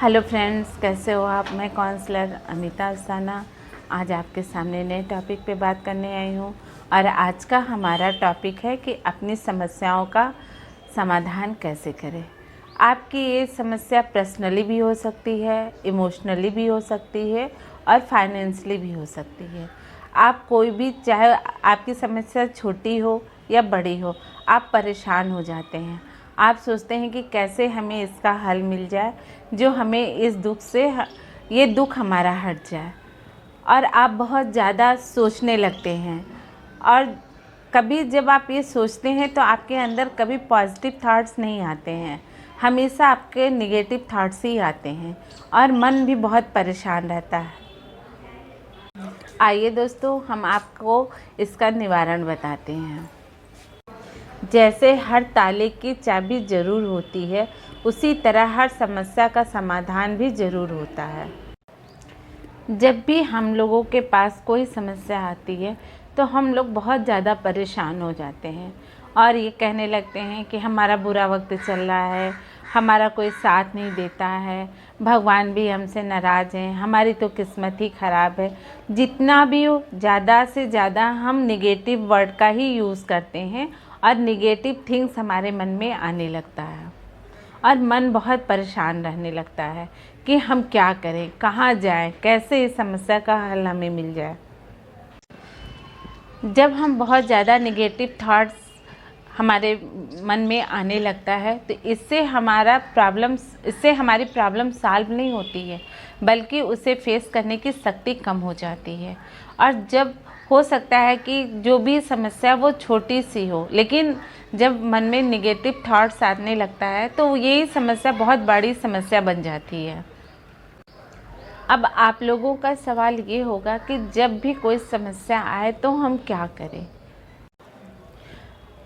Hello friends, कैसे हो आप। मैं काउंसलर अमिता अस्थाना आज आपके सामने नए टॉपिक पे बात करने आई हूँ। और आज का हमारा टॉपिक है कि अपनी समस्याओं का समाधान कैसे करें। आपकी ये समस्या पर्सनली भी हो सकती है, इमोशनली भी हो सकती है और फाइनेंशियली भी हो सकती है। आप कोई भी, चाहे आपकी समस्या छोटी हो या बड़ी हो, आप परेशान हो जाते हैं। आप सोचते हैं कि कैसे हमें इसका हल मिल जाए, जो हमें इस दुख से, ये दुख हमारा हट जाए। और आप बहुत ज़्यादा सोचने लगते हैं। और कभी जब आप ये सोचते हैं तो आपके अंदर कभी पॉजिटिव थॉट्स नहीं आते हैं, हमेशा आपके नेगेटिव थॉट्स ही आते हैं और मन भी बहुत परेशान रहता है। आइए दोस्तों, हम आपको इसका निवारण बताते हैं। जैसे हर ताले की चाबी ज़रूर होती है, उसी तरह हर समस्या का समाधान भी ज़रूर होता है। जब भी हम लोगों के पास कोई समस्या आती है तो हम लोग बहुत ज़्यादा परेशान हो जाते हैं और ये कहने लगते हैं कि हमारा बुरा वक्त चल रहा है, हमारा कोई साथ नहीं देता है, भगवान भी हमसे नाराज़ हैं, हमारी तो किस्मत ही ख़राब है। जितना भी हो, ज़्यादा से ज़्यादा हम नेगेटिव वर्ड का ही यूज़ करते हैं और नेगेटिव थिंग्स हमारे मन में आने लगता है और मन बहुत परेशान रहने लगता है कि हम क्या करें, कहाँ जाएं, कैसे इस समस्या का हल हमें मिल जाए। जब हम बहुत ज़्यादा नेगेटिव थॉट्स हमारे मन में आने लगता है तो इससे हमारी प्रॉब्लम सॉल्व नहीं होती है, बल्कि उसे फेस करने की शक्ति कम हो जाती है। और जब हो सकता है कि जो भी समस्या वो छोटी सी हो, लेकिन जब मन में नेगेटिव थॉट्स आने लगता है तो यही समस्या बहुत बड़ी समस्या बन जाती है। अब आप लोगों का सवाल ये होगा कि जब भी कोई समस्या आए तो हम क्या करें।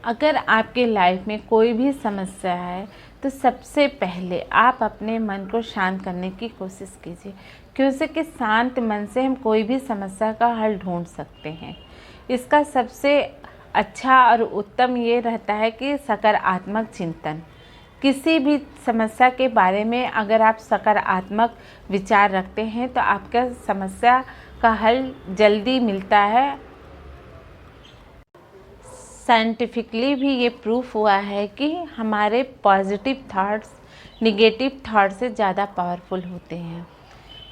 अगर आपके लाइफ में कोई भी समस्या है तो सबसे पहले आप अपने मन को शांत करने की कोशिश कीजिए, क्योंकि शांत मन से हम कोई भी समस्या का हल ढूंढ सकते हैं। इसका सबसे अच्छा और उत्तम ये रहता है कि सकारात्मक चिंतन। किसी भी समस्या के बारे में अगर आप सकारात्मक विचार रखते हैं तो आपका समस्या का हल जल्दी मिलता है। साइंटिफिकली भी ये प्रूफ हुआ है कि हमारे पॉजिटिव थॉट्स निगेटिव थॉट्स से ज़्यादा पावरफुल होते हैं।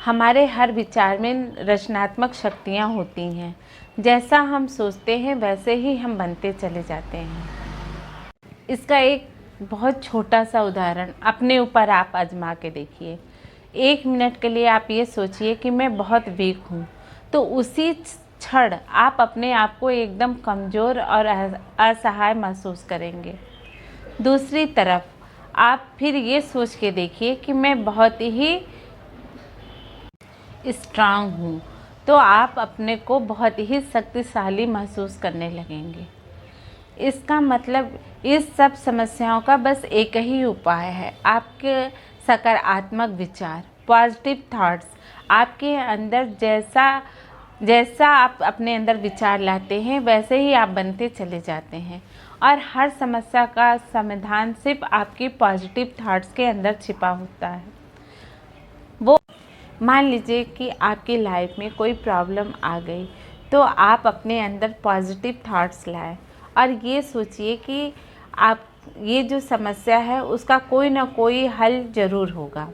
हमारे हर विचार में रचनात्मक शक्तियाँ होती हैं। जैसा हम सोचते हैं वैसे ही हम बनते चले जाते हैं। इसका एक बहुत छोटा सा उदाहरण अपने ऊपर आप आजमा के देखिए। 1 मिनट के लिए आप ये सोचिए कि मैं बहुत वीक हूँ, तो उसी क्षण आप अपने आप को एकदम कमज़ोर और असहाय महसूस करेंगे। दूसरी तरफ आप फिर ये सोच के देखिए कि मैं बहुत ही स्ट्रांग हूँ, तो आप अपने को बहुत ही शक्तिशाली महसूस करने लगेंगे। इसका मतलब इस सब समस्याओं का बस एक ही उपाय है, आपके सकारात्मक विचार, पॉजिटिव थॉट्स। आपके अंदर जैसा आप अपने अंदर विचार लाते हैं वैसे ही आप बनते चले जाते हैं। और हर समस्या का समाधान सिर्फ आपके पॉजिटिव थॉट्स के अंदर छिपा होता है। वो मान लीजिए कि आपकी लाइफ में कोई प्रॉब्लम आ गई तो आप अपने अंदर पॉजिटिव थॉट्स लाएं और ये सोचिए कि आप ये जो समस्या है उसका कोई ना कोई हल ज़रूर होगा,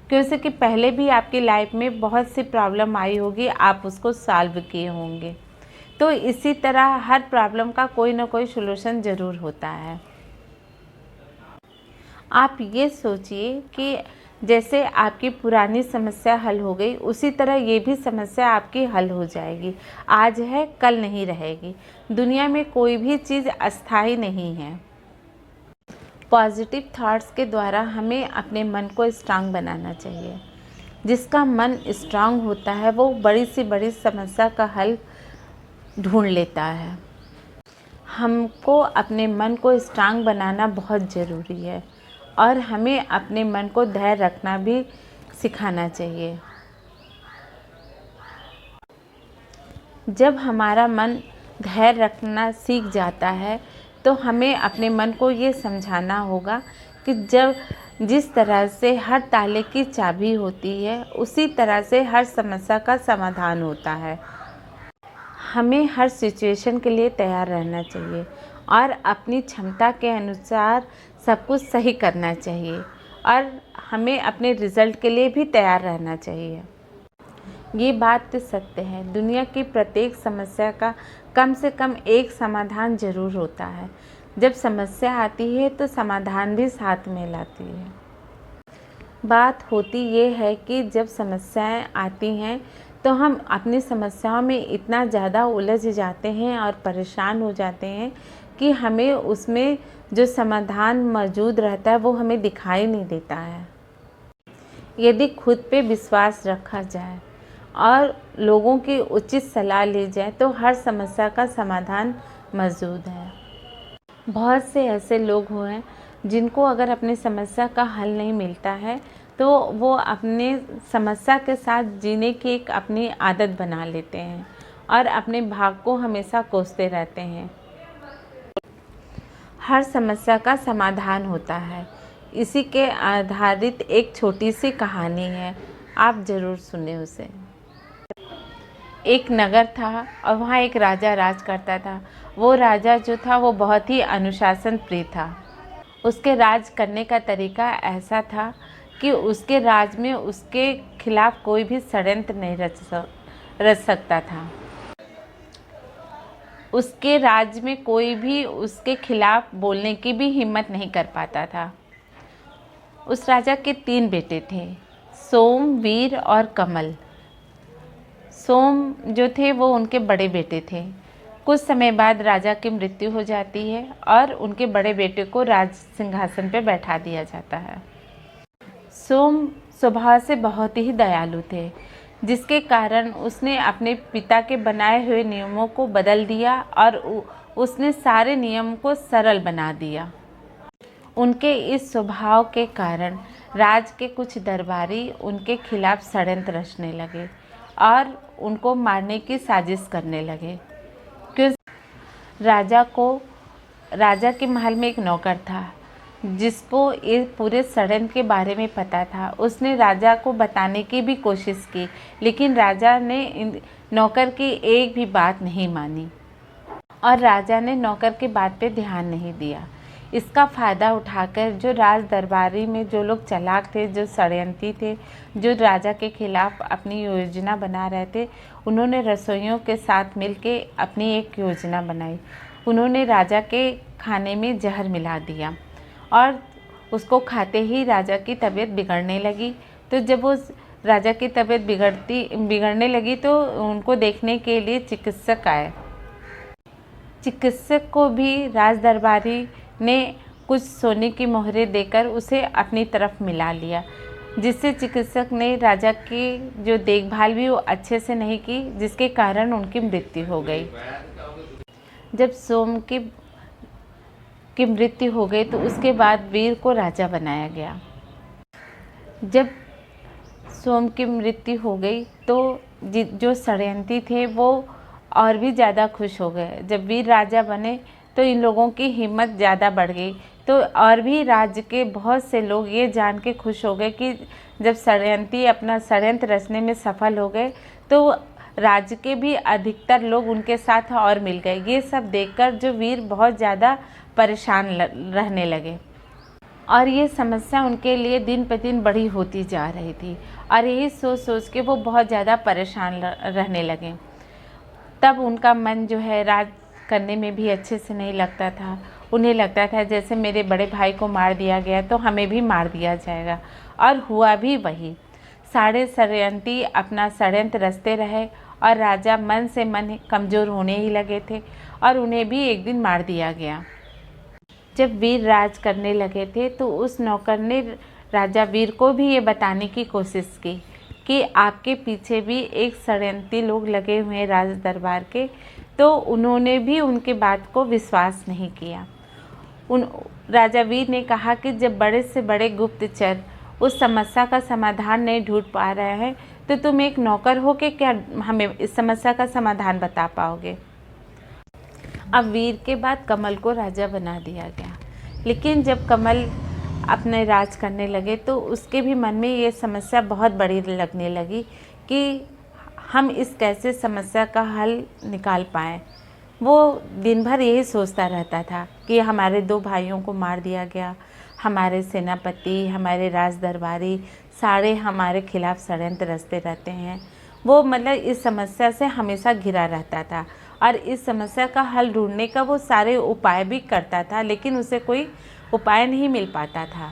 क्योंकि पहले भी आपकी लाइफ में बहुत सी प्रॉब्लम आई होगी, आप उसको सॉल्व किए होंगे। तो इसी तरह हर प्रॉब्लम का कोई ना कोई सॉल्यूशन ज़रूर होता है। आप ये सोचिए कि जैसे आपकी पुरानी समस्या हल हो गई, उसी तरह ये भी समस्या आपकी हल हो जाएगी। आज है कल नहीं रहेगी। दुनिया में कोई भी चीज़ अस्थायी नहीं है। पॉजिटिव थॉट्स के द्वारा हमें अपने मन को स्ट्रांग बनाना चाहिए। जिसका मन स्ट्रांग होता है वो बड़ी से बड़ी समस्या का हल ढूंढ लेता है। हमको अपने मन को स्ट्रांग बनाना बहुत ज़रूरी है और हमें अपने मन को धैर्य रखना भी सिखाना चाहिए। जब हमारा मन धैर्य रखना सीख जाता है तो हमें अपने मन को ये समझाना होगा कि जिस तरह से हर ताले की चाबी होती है, उसी तरह से हर समस्या का समाधान होता है। हमें हर सिचुएशन के लिए तैयार रहना चाहिए और अपनी क्षमता के अनुसार सब कुछ सही करना चाहिए और हमें अपने रिज़ल्ट के लिए भी तैयार रहना चाहिए। ये बात तो सत्य है, दुनिया की प्रत्येक समस्या का कम से कम एक समाधान ज़रूर होता है। जब समस्या आती है तो समाधान भी साथ में लाती है। बात होती ये है कि जब समस्याएं आती हैं तो हम अपनी समस्याओं में इतना ज़्यादा उलझ जाते हैं और परेशान हो जाते हैं कि हमें उसमें जो समाधान मौजूद रहता है वो हमें दिखाई नहीं देता है। यदि खुद पे विश्वास रखा जाए और लोगों की उचित सलाह ली जाए तो हर समस्या का समाधान मौजूद है। बहुत से ऐसे लोग हुए हैं जिनको अगर अपनी समस्या का हल नहीं मिलता है तो वो अपने समस्या के साथ जीने की एक अपनी आदत बना लेते हैं और अपने भाग को हमेशा कोसते रहते हैं। हर समस्या का समाधान होता है। इसी के आधारित एक छोटी सी कहानी है, आप ज़रूर सुने उसे। एक नगर था और वहाँ एक राजा राज करता था। वो राजा जो था वो बहुत ही अनुशासन प्रिय था। उसके राज करने का तरीका ऐसा था कि उसके राज में उसके खिलाफ कोई भी षड्यंत्र नहीं रच सकता था। उसके राज में कोई भी उसके खिलाफ बोलने की भी हिम्मत नहीं कर पाता था। उस राजा के 3 बेटे थे, सोम, वीर और कमल। सोम जो थे वो उनके बड़े बेटे थे। कुछ समय बाद राजा की मृत्यु हो जाती है और उनके बड़े बेटे को राज सिंहासन पर बैठा दिया जाता है। सोम स्वभाव से बहुत ही दयालु थे, जिसके कारण उसने अपने पिता के बनाए हुए नियमों को बदल दिया और उसने सारे नियम को सरल बना दिया। उनके इस स्वभाव के कारण राज के कुछ दरबारी उनके खिलाफ षड्यंत्र रचने लगे और उनको मारने की साजिश करने लगे। क्योंकि राजा के महल में एक नौकर था जिसको इस पूरे षड्यंत्र के बारे में पता था। उसने राजा को बताने की भी कोशिश की, लेकिन राजा ने नौकर की एक भी बात नहीं मानी और राजा ने नौकर की बात पे ध्यान नहीं दिया। इसका फ़ायदा उठाकर जो राज दरबारी में जो लोग चालाक थे, जो षड्यंत्री थे, जो राजा के खिलाफ अपनी योजना बना रहे थे, उन्होंने रसोइयों के साथ मिलके अपनी एक योजना बनाई। उन्होंने राजा के खाने में जहर मिला दिया और उसको खाते ही राजा की तबीयत बिगड़ने लगी। तो जब उस राजा की तबीयत बिगड़ने लगी तो उनको देखने के लिए चिकित्सक आए। चिकित्सक को भी राज दरबारी ने कुछ सोने की मोहरें देकर उसे अपनी तरफ मिला लिया, जिससे चिकित्सक ने राजा की जो देखभाल भी वो अच्छे से नहीं की, जिसके कारण उनकी मृत्यु हो गई। जब सोम की मृत्यु हो गई तो उसके बाद वीर को राजा बनाया गया। जब सोम की मृत्यु हो गई तो जो षड्यंत्री थे वो और भी ज़्यादा खुश हो गए। जब वीर राजा बने तो इन लोगों की हिम्मत ज़्यादा बढ़ गई। तो और भी राज्य के बहुत से लोग ये जान के खुश हो गए कि जब षड्यंत्री अपना षड्यंत्र रचने में सफल हो गए तो राज्य के भी अधिकतर लोग उनके साथ और मिल गए। ये सब देखकर जो वीर बहुत ज़्यादा परेशान रहने लगे और ये समस्या उनके लिए दिन पर दिन बड़ी होती जा रही थी और यही सोच सोच के वो बहुत ज़्यादा परेशान रहने लगे। तब उनका मन जो है राज करने में भी अच्छे से नहीं लगता था। उन्हें लगता था जैसे मेरे बड़े भाई को मार दिया गया तो हमें भी मार दिया जाएगा, और हुआ भी वही। सारे षड्यंत्री अपना षड्यंत्र रचते रहे और राजा मन से मन कमज़ोर होने ही लगे थे और उन्हें भी एक दिन मार दिया गया। जब वीर राज करने लगे थे तो उस नौकर ने राजा वीर को भी ये बताने की कोशिश की कि आपके पीछे भी एक षड्यंत्री लोग लगे हुए हैं राज दरबार के। तो उन्होंने भी उनके बात को विश्वास नहीं किया। राजा वीर ने कहा कि जब बड़े से बड़े गुप्तचर उस समस्या का समाधान नहीं ढूंढ पा रहे हैं तो तुम एक नौकर हो के क्या हमें इस समस्या का समाधान बता पाओगे। अब वीर के बाद कमल को राजा बना दिया गया, लेकिन जब कमल अपने राज करने लगे तो उसके भी मन में ये समस्या बहुत बड़ी लगने लगी कि हम इस कैसे समस्या का हल निकाल पाएँ। वो दिन भर यही सोचता रहता था कि हमारे 2 भाइयों को मार दिया गया, हमारे सेनापति, हमारे राज दरबारी सारे हमारे खिलाफ षड्यंत्र रचते रहते हैं। वो मतलब इस समस्या से हमेशा घिरा रहता था और इस समस्या का हल ढूंढने का वो सारे उपाय भी करता था, लेकिन उसे कोई उपाय नहीं मिल पाता था।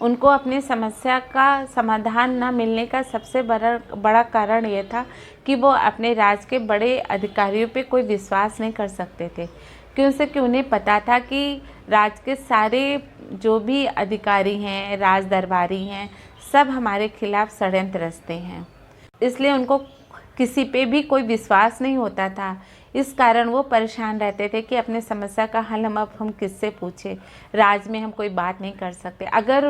उनको अपनी समस्या का समाधान न मिलने का सबसे बड़ा कारण ये था कि वो अपने राज के बड़े अधिकारियों पे कोई विश्वास नहीं कर सकते थे, क्योंकि उन्हें पता था कि राज के सारे जो भी अधिकारी हैं, राज दरबारी हैं, सब हमारे खिलाफ षड्यंत्र रचते हैं। इसलिए उनको किसी पे भी कोई विश्वास नहीं होता था। इस कारण वो परेशान रहते थे कि अपने समस्या का हल हम किससे पूछें, राज में हम कोई बात नहीं कर सकते। अगर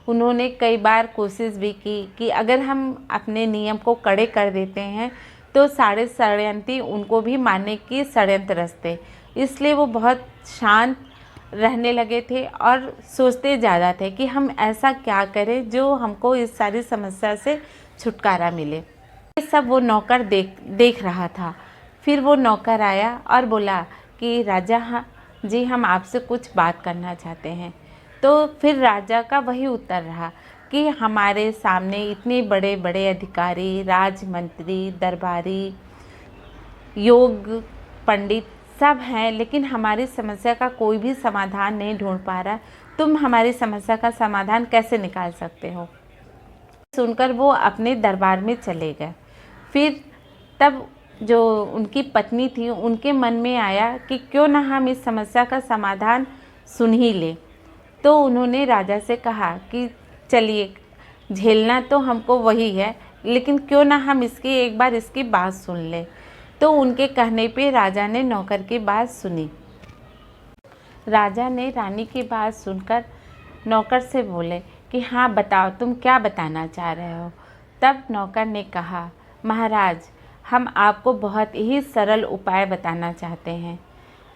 उन्होंने कई बार कोशिश भी की कि अगर हम अपने नियम को कड़े कर देते हैं तो सारे षड्यंत्री उनको भी मारने की षड्यंत्र रचते। इसलिए वो बहुत शांत रहने लगे थे और सोचते ज़्यादा थे कि हम ऐसा क्या करें जो हमको इस सारी समस्या से छुटकारा मिले। ये सब वो नौकर देख रहा था। फिर वो नौकर आया और बोला कि राजा हाँ जी, हम आपसे कुछ बात करना चाहते हैं। तो फिर राजा का वही उत्तर रहा कि हमारे सामने इतने बड़े बड़े अधिकारी, राजमंत्री, दरबारी, योग पंडित सब हैं, लेकिन हमारी समस्या का कोई भी समाधान नहीं ढूंढ पा रहा। तुम हमारी समस्या का समाधान कैसे निकाल सकते हो? सुनकर वो अपने दरबार में चले गए। फिर तब जो उनकी पत्नी थी उनके मन में आया कि क्यों ना हम इस समस्या का समाधान सुन ही लें। तो उन्होंने राजा से कहा कि चलिए, झेलना तो हमको वही है, लेकिन क्यों ना हम एक बार इसकी बात सुन लें। तो उनके कहने पे राजा ने नौकर की बात सुनी। राजा ने रानी की बात सुनकर नौकर से बोले कि हाँ बताओ, तुम क्या बताना चाह रहे हो। तब नौकर ने कहा, महाराज, हम आपको बहुत ही सरल उपाय बताना चाहते हैं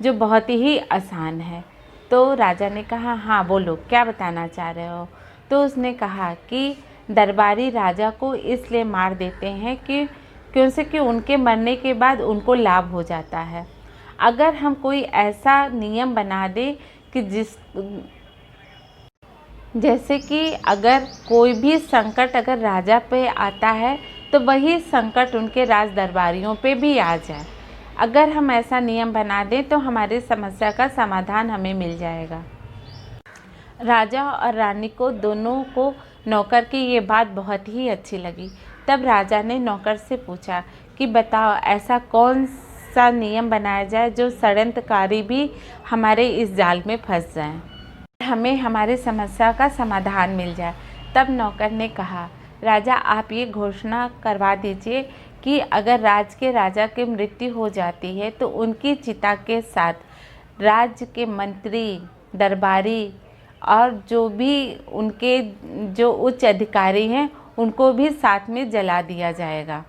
जो बहुत ही आसान है। तो राजा ने कहा, हाँ बोलो, क्या बताना चाह रहे हो। तो उसने कहा कि दरबारी राजा को इसलिए मार देते हैं क्योंकि उनके मरने के बाद उनको लाभ हो जाता है। अगर हम कोई ऐसा नियम बना दे कि जैसे कि अगर कोई भी संकट अगर राजा पे आता है तो वही संकट उनके राज दरबारियों पे भी आ जाए। अगर हम ऐसा नियम बना दें तो हमारी समस्या का समाधान हमें मिल जाएगा। राजा और रानी को दोनों को नौकर की ये बात बहुत ही अच्छी लगी। तब राजा ने नौकर से पूछा कि बताओ, ऐसा कौन सा नियम बनाया जाए जो षड्यंत्रकारी भी हमारे इस जाल में फंस जाएं, हमें हमारी समस्या का समाधान मिल जाए। तब नौकर ने कहा, राजा आप ये घोषणा करवा दीजिए कि अगर राजा की मृत्यु हो जाती है तो उनकी चिता के साथ राज्य के मंत्री, दरबारी और जो भी उनके जो उच्च अधिकारी हैं उनको भी साथ में जला दिया जाएगा।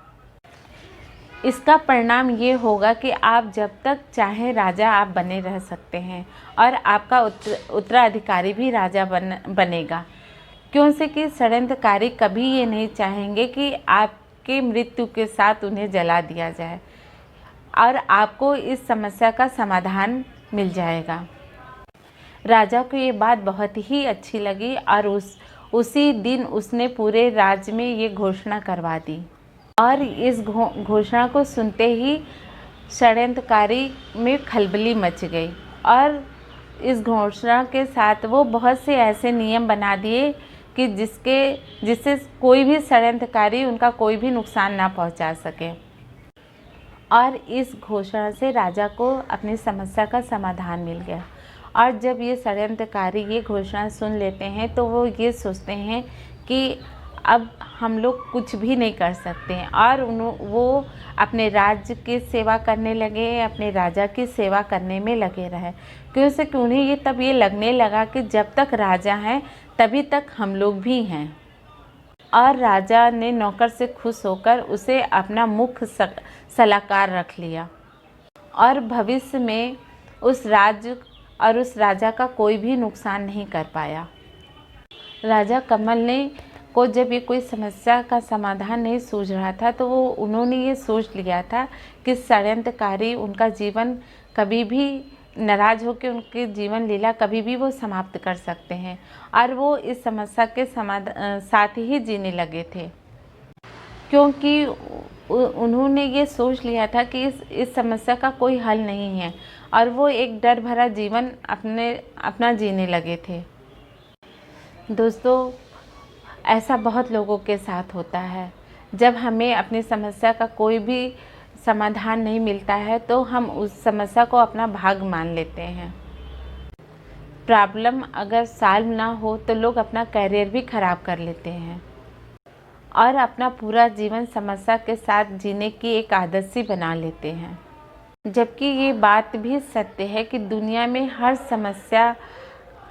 इसका परिणाम ये होगा कि आप जब तक चाहें राजा आप बने रह सकते हैं और आपका उत्तराधिकारी भी राजा बनेगा, क्योंकि षड्यंत्रकारी कभी ये नहीं चाहेंगे कि आपके मृत्यु के साथ उन्हें जला दिया जाए और आपको इस समस्या का समाधान मिल जाएगा। राजा को ये बात बहुत ही अच्छी लगी और उसी दिन उसने पूरे राज्य में ये घोषणा करवा दी। और इस घोषणा को सुनते ही षड्यंत्रकारी में खलबली मच गई और इस घोषणा के साथ वो बहुत से ऐसे नियम बना दिए कि जिससे कोई भी षड्यंत्रकारी उनका कोई भी नुकसान ना पहुंचा सके। और इस घोषणा से राजा को अपनी समस्या का समाधान मिल गया। और जब ये षड्यंत्रकारी ये घोषणा सुन लेते हैं तो वो ये सोचते हैं कि अब हम लोग कुछ भी नहीं कर सकते हैं और वो अपने राज्य की सेवा करने लगे, अपने राजा की सेवा करने में लगे रहे, क्योंकि उन्हें तब ये लगने लगा कि जब तक राजा हैं तभी तक हम लोग भी हैं। और राजा ने नौकर से खुश होकर उसे अपना मुख्य सलाहकार रख लिया और भविष्य में उस राज्य और उस राजा का कोई भी नुकसान नहीं कर पाया। राजा कमल ने को जब ये कोई समस्या का समाधान नहीं सूझ रहा था तो उन्होंने ये सोच लिया था कि षड्यंत्रकारी उनका जीवन कभी भी नाराज़ होकर उनके जीवन लीला कभी भी वो समाप्त कर सकते हैं, और वो इस समस्या के साथ ही जीने लगे थे, क्योंकि उन्होंने ये सोच लिया था कि इस समस्या का कोई हल नहीं है, और वो एक डर भरा जीवन अपना जीने लगे थे। दोस्तों, ऐसा बहुत लोगों के साथ होता है। जब हमें अपनी समस्या का कोई भी समाधान नहीं मिलता है तो हम उस समस्या को अपना भाग मान लेते हैं। प्रॉब्लम अगर सॉल्व ना हो तो लोग अपना करियर भी खराब कर लेते हैं और अपना पूरा जीवन समस्या के साथ जीने की एक आदत सी बना लेते हैं। जबकि ये बात भी सत्य है कि दुनिया में हर समस्या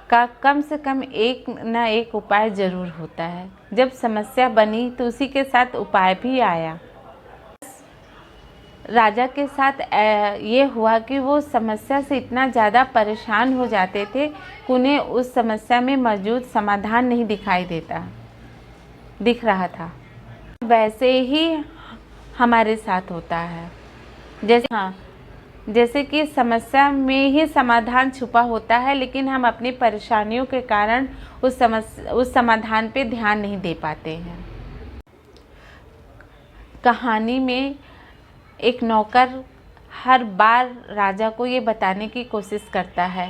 का कम से कम एक ना एक उपाय ज़रूर होता है। जब समस्या बनी तो उसी के साथ उपाय भी आया। राजा के साथ ये हुआ कि वो समस्या से इतना ज़्यादा परेशान हो जाते थे कि उन्हें उस समस्या में मौजूद समाधान नहीं दिख रहा था। वैसे ही हमारे साथ होता है। जैसे कि समस्या में ही समाधान छुपा होता है, लेकिन हम अपनी परेशानियों के कारण उस समाधान पे ध्यान नहीं दे पाते हैं। कहानी में एक नौकर हर बार राजा को ये बताने की कोशिश करता है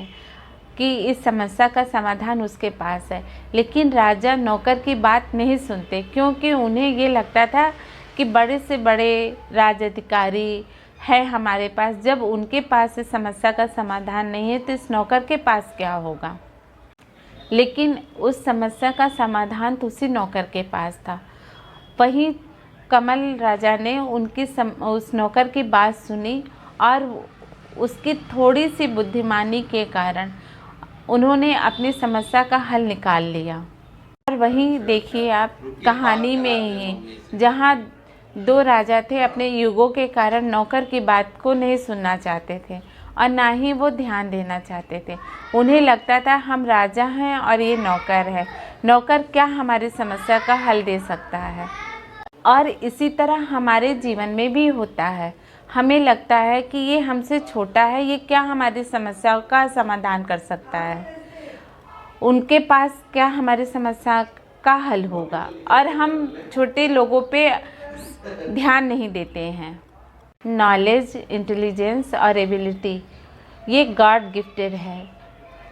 कि इस समस्या का समाधान उसके पास है, लेकिन राजा नौकर की बात नहीं सुनते, क्योंकि उन्हें ये लगता था कि बड़े से बड़े राजअधिकारी है हमारे पास, जब उनके पास इस समस्या का समाधान नहीं है तो इस नौकर के पास क्या होगा। लेकिन उस समस्या का समाधान तो उसी नौकर के पास था। वहीं कमल राजा ने उस नौकर की बात सुनी और उसकी थोड़ी सी बुद्धिमानी के कारण उन्होंने अपनी समस्या का हल निकाल लिया। और वहीं देखिए आप कहानी में ही, जहाँ दो राजा थे, अपने युगों के कारण नौकर की बात को नहीं सुनना चाहते थे और ना ही वो ध्यान देना चाहते थे। उन्हें लगता था हम राजा हैं और ये नौकर है, नौकर क्या हमारी समस्या का हल दे सकता है। और इसी तरह हमारे जीवन में भी होता है। हमें लगता है कि ये हमसे छोटा है, ये क्या हमारी समस्याओं का समाधान कर सकता है, उनके पास क्या हमारी समस्या का हल होगा, और हम छोटे लोगों पे ध्यान नहीं देते हैं। नॉलेज, इंटेलिजेंस और एबिलिटी ये गॉड गिफ्टेड है।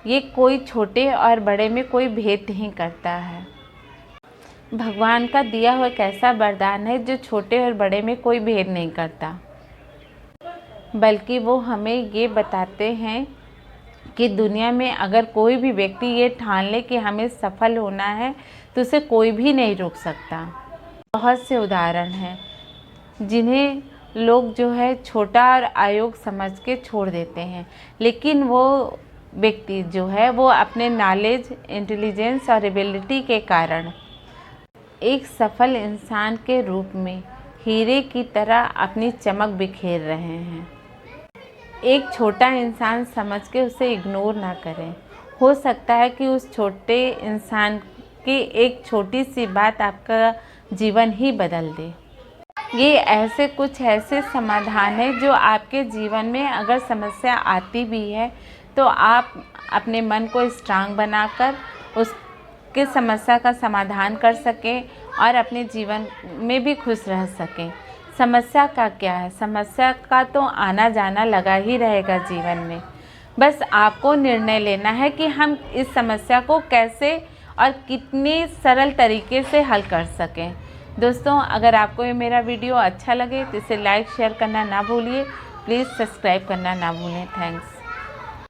ये कोई छोटे और बड़े में कोई भेद नहीं करता है। भगवान का दिया हुआ एक ऐसा वरदान है जो छोटे और बड़े में कोई भेद नहीं करता, बल्कि वो हमें ये बताते हैं कि दुनिया में अगर कोई भी व्यक्ति ये ठान ले कि हमें सफल होना है तो उसे कोई भी नहीं रोक सकता। बहुत से उदाहरण हैं जिन्हें लोग जो है छोटा और अयोग्य समझ के छोड़ देते हैं, लेकिन वो व्यक्ति जो है वो अपने नॉलेज, इंटेलिजेंस और एबिलिटी के कारण एक सफल इंसान के रूप में हीरे की तरह अपनी चमक बिखेर रहे हैं। एक छोटा इंसान समझ के उसे इग्नोर ना करें। हो सकता है कि उस छोटे इंसान की एक छोटी सी बात आपका जीवन ही बदल दे। ये कुछ ऐसे समाधान हैं जो आपके जीवन में अगर समस्या आती भी है तो आप अपने मन को स्ट्रांग बनाकर उसके समस्या का समाधान कर सकें और अपने जीवन में भी खुश रह सकें। समस्या का क्या है, समस्या का तो आना जाना लगा ही रहेगा जीवन में। बस आपको निर्णय लेना है कि हम इस समस्या को कैसे और कितनी सरल तरीके से हल कर सकें। दोस्तों, अगर आपको ये मेरा वीडियो अच्छा लगे तो इसे लाइक शेयर करना ना भूलिए। प्लीज़ सब्सक्राइब करना ना भूलें। थैंक्स।